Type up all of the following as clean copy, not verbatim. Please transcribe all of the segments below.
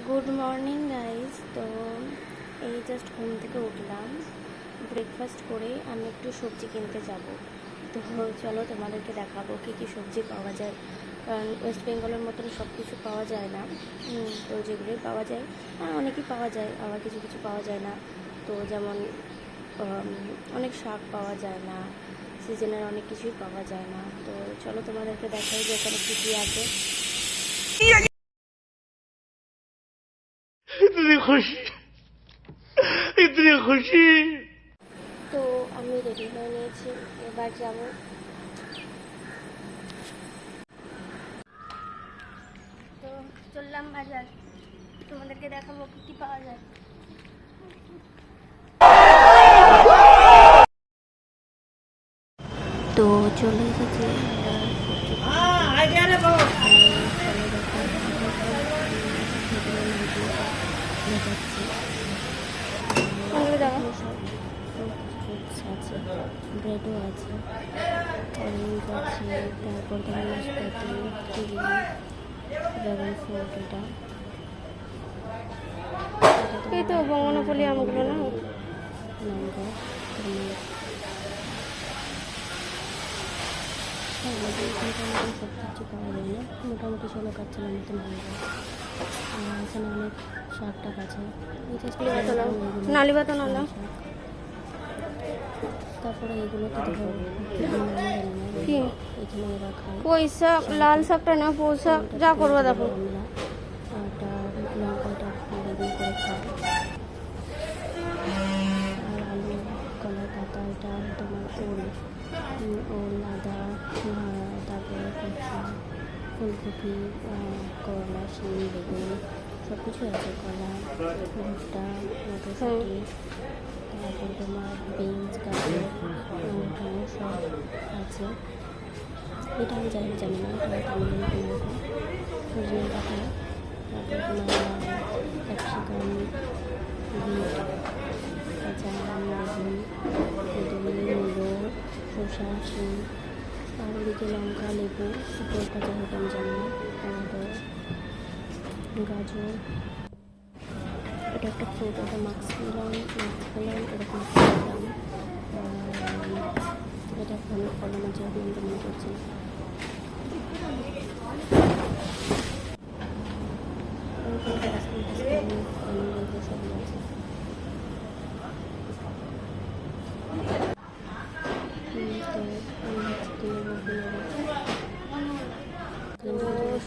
Good morning guys. তো এই just ঘুম থেকে উঠলাম, ব্রেকফাস্ট করে আমি একটু সবজি কিনতে যাব। তো চলো তোমাদেরকে দেখাবো কী কী সবজি পাওয়া যায়, কারণ ওয়েস্ট বেঙ্গলের মতন সব কিছু পাওয়া যায় না। তো যেগুলোই পাওয়া যায় অনেকই পাওয়া যায়, আবার কিছু কিছু পাওয়া যায় না। তো যেমন অনেক শাক পাওয়া যায় না, সিজনের অনেক কিছুই পাওয়া যায় না। তো চলো তোমাদেরকে দেখাই যে এখানে কী কী আছে। इतनी खुशी इतनी खुशी। তো আমি রেডি হয়ে নিয়েছি, এবার যাব। তো চললাম বাজার, তোমাদেরকে দেখাবো কী কী পাওয়া যায়। তো চলে এসেছি আছে, ব্রেডও আছে, অরেঞ্জ আছে, তারপর ধরো নাশপাতি, কিউই, ড্রাগন ফ্রুট, এই তো বঙ্গনাপলি আমগুলো না, লঙ্কা, টমেটো। আমাদের এখানটা সব কিছু পাওয়া যায় না, মোটামুটি ষোলো কাচ্চার মতন হয়ে যায়। এখানে অনেক শাক টাক আছে, নালিবাতো নালা। তারপরে এগুলো তো দেখো কি এখানে রাখা, ওই শাক লাল শাকটা না, পুঁই শাক যা করবো দেখো। একটা লঙ্কাটা বেগুন করে খাই, আর আলু, কলা পাতা, এটা তোমার ওল, আদা, তারপরে ফুলকপি, করলা, শিম, বেগুন সব কিছু আছে, কলা, ভুট্টা, মটরশুঁটি, তারপর তোমার বিনস, গাজর, টমেটো সব আছে। এটা আমি জানি না, এটা তামিলনাড়ু সজনে ডাঁটা, তারপর তোমার ক্যাপসিকাম, বিট, কাঁচা আম, বেগুন, মূলো, শসা, শিম, আর ওদিকে লঙ্কা, লেবু, শুকোটা যাই হোক আমি জানি না, টমেটো, গাজর। এটা একটা ফ্রুট, ওটা মাস্ক মেলন এরকম দাম। এটা ফলন আছে, আমি মনে করছি।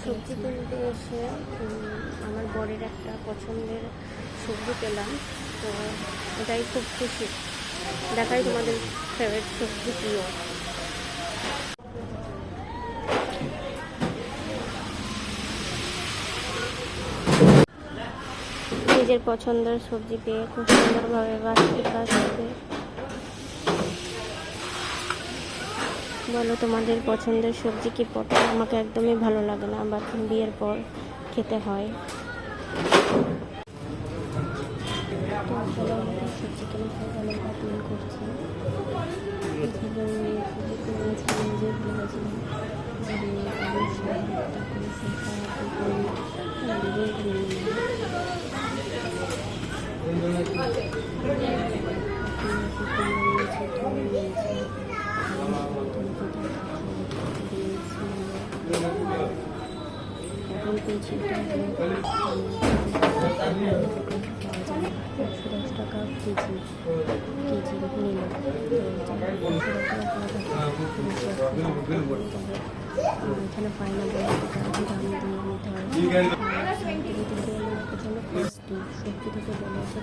সবজি কিনতে এসে আমার বরের একটা পছন্দের সবজি পেলাম, তো এটাই খুব খুশি। দেখাই তোমাদের ফেভারিট সবজি প্রিয়। নিজের পছন্দের সবজি পেয়ে খুব সুন্দরভাবে বাঁচতে কাটবে। বলো তোমাদের পছন্দের সবজি কি? পটল আমাকে একদমই ভালো লাগে না, বাট বিয়ের পর খেতে হয়। তো আমাদের সবজি কেনা হয়ে গেল, ক্লিন করছি। নিজে ভুলে গেছিলাম যে আলুর শাক, তারপরে শসা, বেগুন করে এখন পেয়েছি $110 কেজি নিল। এখানে পাই না বলে দাম দিয়ে নিতে হয়। প্রচণ্ড কস্টলি, সবজি থেকে বলে এসে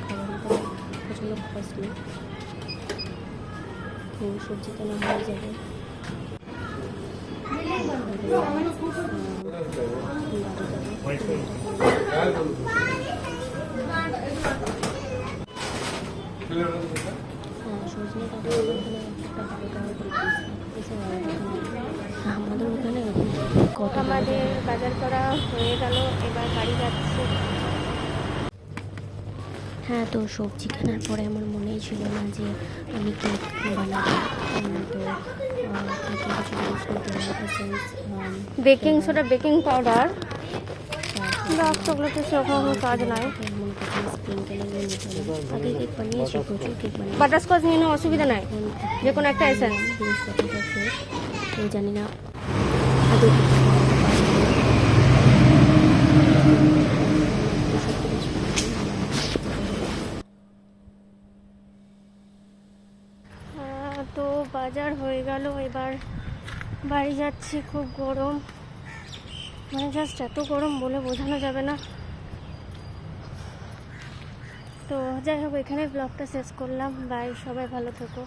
খাবারটা প্রচণ্ড কস্টলি। সবজি কেনা হয়ে যাবে। সজনে ডাঁটা আমাদের ওখানে আমাদের বাজার করা হয়ে গেল, এবার বাড়ি যাচ্ছে। হ্যাঁ, তো সবজি কেনার পরে আমার মনেই ছিল না যে আমি কেক বানাবো। তো বেকিং সোডা, বেকিং পাউডার, ব্লগ টগলোতে সেরকম কোনো কাজ নাই। আগে কেক বানিয়েছি, প্রচুর কেক বানিয়ে বাটারস্কচ নিয়ে নেওয়া অসুবিধা নাই, যে কোনো একটা এসেন্স। জিনিসপত্র সব শেষ, তো জানি না আদৌ কিছু বানাতে পারবো। তো বাজার হয়ে গেল, এবার বাড়ি যাচ্ছি। খুব গরম, মানে জাস্ট এত গরম বলে বোঝানো যাবে না। তো যাই হোক, এখানে ব্লগটা শেষ করলাম। বাই, সবাই ভালো থেকো।